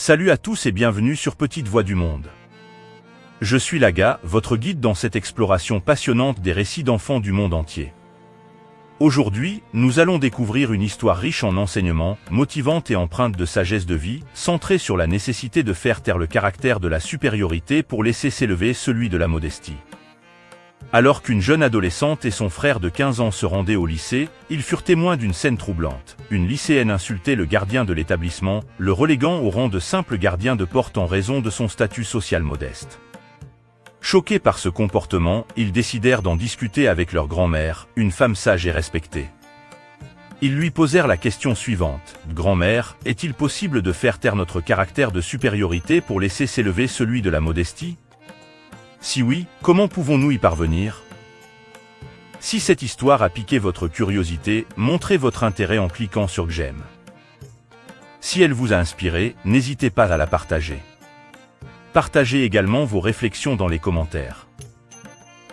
Salut à tous et bienvenue sur Petite Voix du Monde. Je suis Laga, votre guide dans cette exploration passionnante des récits d'enfants du monde entier. Aujourd'hui, nous allons découvrir une histoire riche en enseignements, motivante et empreinte de sagesse de vie, centrée sur la nécessité de faire taire le caractère de la supériorité pour laisser s'élever celui de la modestie. Alors qu'une jeune adolescente et son frère de 15 ans se rendaient au lycée, ils furent témoins d'une scène troublante. Une lycéenne insultait le gardien de l'établissement, le reléguant au rang de simple gardien de porte en raison de son statut social modeste. Choqués par ce comportement, ils décidèrent d'en discuter avec leur grand-mère, une femme sage et respectée. Ils lui posèrent la question suivante. « Grand-mère, est-il possible de faire taire notre caractère de supériorité pour laisser s'élever celui de la modestie ? Si oui, comment pouvons-nous y parvenir ? Si cette histoire a piqué votre curiosité, montrez votre intérêt en cliquant sur j'aime. Si elle vous a inspiré, n'hésitez pas à la partager. Partagez également vos réflexions dans les commentaires.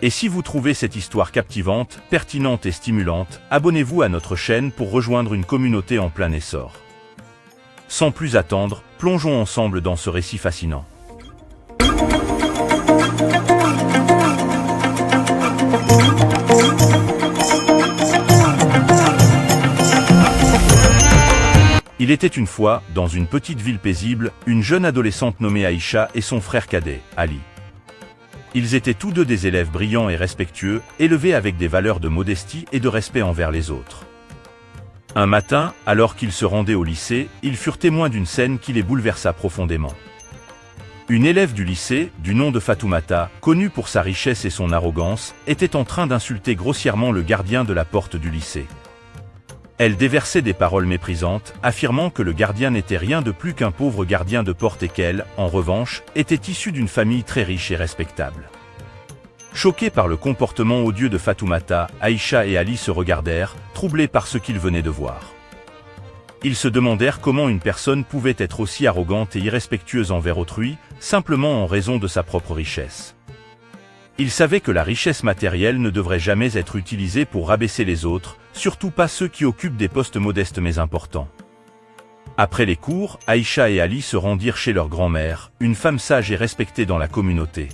Et si vous trouvez cette histoire captivante, pertinente et stimulante, abonnez-vous à notre chaîne pour rejoindre une communauté en plein essor. Sans plus attendre, plongeons ensemble dans ce récit fascinant. Il était une fois, dans une petite ville paisible, une jeune adolescente nommée Aïcha et son frère cadet, Ali. Ils étaient tous deux des élèves brillants et respectueux, élevés avec des valeurs de modestie et de respect envers les autres. Un matin, alors qu'ils se rendaient au lycée, ils furent témoins d'une scène qui les bouleversa profondément. Une élève du lycée, du nom de Fatoumata, connue pour sa richesse et son arrogance, était en train d'insulter grossièrement le gardien de la porte du lycée. Elle déversait des paroles méprisantes, affirmant que le gardien n'était rien de plus qu'un pauvre gardien de porte et qu'elle, en revanche, était issue d'une famille très riche et respectable. Choqués par le comportement odieux de Fatoumata, Aïcha et Ali se regardèrent, troublés par ce qu'ils venaient de voir. Ils se demandèrent comment une personne pouvait être aussi arrogante et irrespectueuse envers autrui, simplement en raison de sa propre richesse. Ils savaient que la richesse matérielle ne devrait jamais être utilisée pour rabaisser les autres, surtout pas ceux qui occupent des postes modestes mais importants. Après les cours, Aïcha et Ali se rendirent chez leur grand-mère, une femme sage et respectée dans la communauté.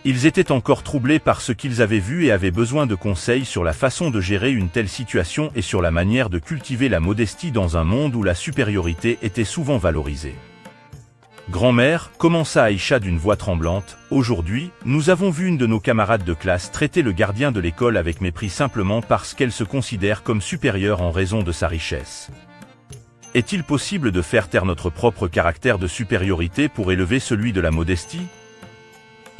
Ils étaient encore troublés par ce qu'ils avaient vu et avaient besoin de conseils sur la façon de gérer une telle situation et sur la manière de cultiver la modestie dans un monde où la supériorité était souvent valorisée. Grand-mère, commença Aïcha d'une voix tremblante, aujourd'hui, nous avons vu une de nos camarades de classe traiter le gardien de l'école avec mépris simplement parce qu'elle se considère comme supérieure en raison de sa richesse. Est-il possible de faire taire notre propre caractère de supériorité pour élever celui de la modestie ?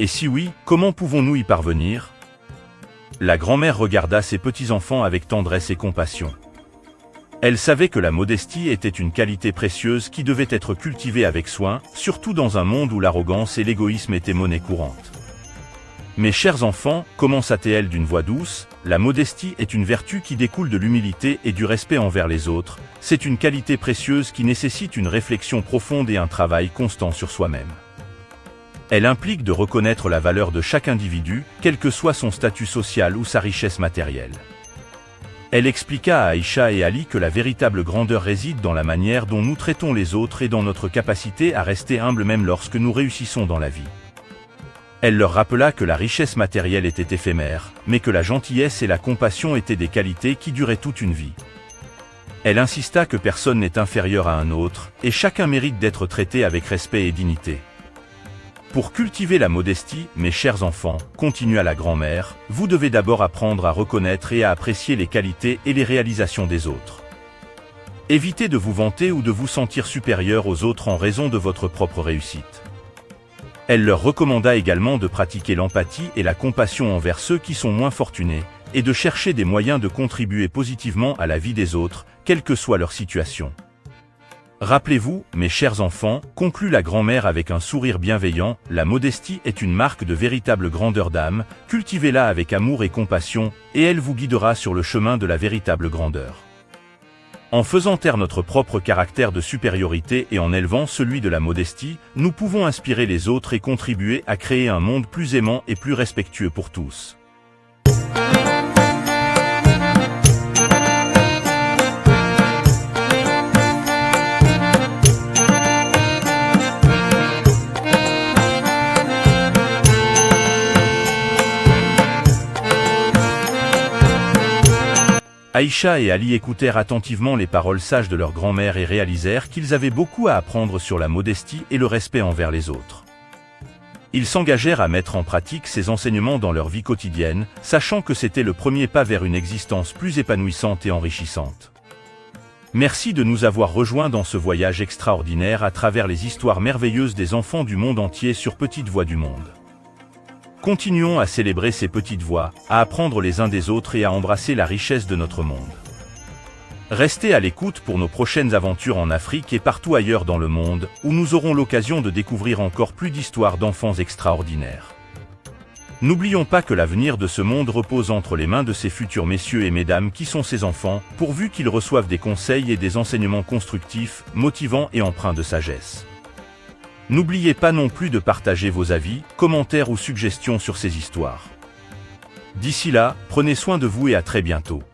Et si oui, comment pouvons-nous y parvenir ? La grand-mère regarda ses petits-enfants avec tendresse et compassion. Elle savait que la modestie était une qualité précieuse qui devait être cultivée avec soin, surtout dans un monde où l'arrogance et l'égoïsme étaient monnaie courante. Mes chers enfants, commença-t-elle d'une voix douce, la modestie est une vertu qui découle de l'humilité et du respect envers les autres, c'est une qualité précieuse qui nécessite une réflexion profonde et un travail constant sur soi-même. Elle implique de reconnaître la valeur de chaque individu, quel que soit son statut social ou sa richesse matérielle. Elle expliqua à Aïcha et Ali que la véritable grandeur réside dans la manière dont nous traitons les autres et dans notre capacité à rester humbles même lorsque nous réussissons dans la vie. Elle leur rappela que la richesse matérielle était éphémère, mais que la gentillesse et la compassion étaient des qualités qui duraient toute une vie. Elle insista que personne n'est inférieur à un autre, et chacun mérite d'être traité avec respect et dignité. Pour cultiver la modestie, mes chers enfants, continua la grand-mère, vous devez d'abord apprendre à reconnaître et à apprécier les qualités et les réalisations des autres. Évitez de vous vanter ou de vous sentir supérieur aux autres en raison de votre propre réussite. Elle leur recommanda également de pratiquer l'empathie et la compassion envers ceux qui sont moins fortunés, et de chercher des moyens de contribuer positivement à la vie des autres, quelle que soit leur situation. Rappelez-vous, mes chers enfants, conclut la grand-mère avec un sourire bienveillant, la modestie est une marque de véritable grandeur d'âme, cultivez-la avec amour et compassion, et elle vous guidera sur le chemin de la véritable grandeur. En faisant taire notre propre caractère de supériorité et en élevant celui de la modestie, nous pouvons inspirer les autres et contribuer à créer un monde plus aimant et plus respectueux pour tous. Aïcha et Ali écoutèrent attentivement les paroles sages de leur grand-mère et réalisèrent qu'ils avaient beaucoup à apprendre sur la modestie et le respect envers les autres. Ils s'engagèrent à mettre en pratique ces enseignements dans leur vie quotidienne, sachant que c'était le premier pas vers une existence plus épanouissante et enrichissante. Merci de nous avoir rejoints dans ce voyage extraordinaire à travers les histoires merveilleuses des enfants du monde entier sur Petites Voix du Monde. Continuons à célébrer ces petites voix, à apprendre les uns des autres et à embrasser la richesse de notre monde. Restez à l'écoute pour nos prochaines aventures en Afrique et partout ailleurs dans le monde, où nous aurons l'occasion de découvrir encore plus d'histoires d'enfants extraordinaires. N'oublions pas que l'avenir de ce monde repose entre les mains de ces futurs messieurs et mesdames qui sont ces enfants, pourvu qu'ils reçoivent des conseils et des enseignements constructifs, motivants et empreints de sagesse. N'oubliez pas non plus de partager vos avis, commentaires ou suggestions sur ces histoires. D'ici là, prenez soin de vous et à très bientôt.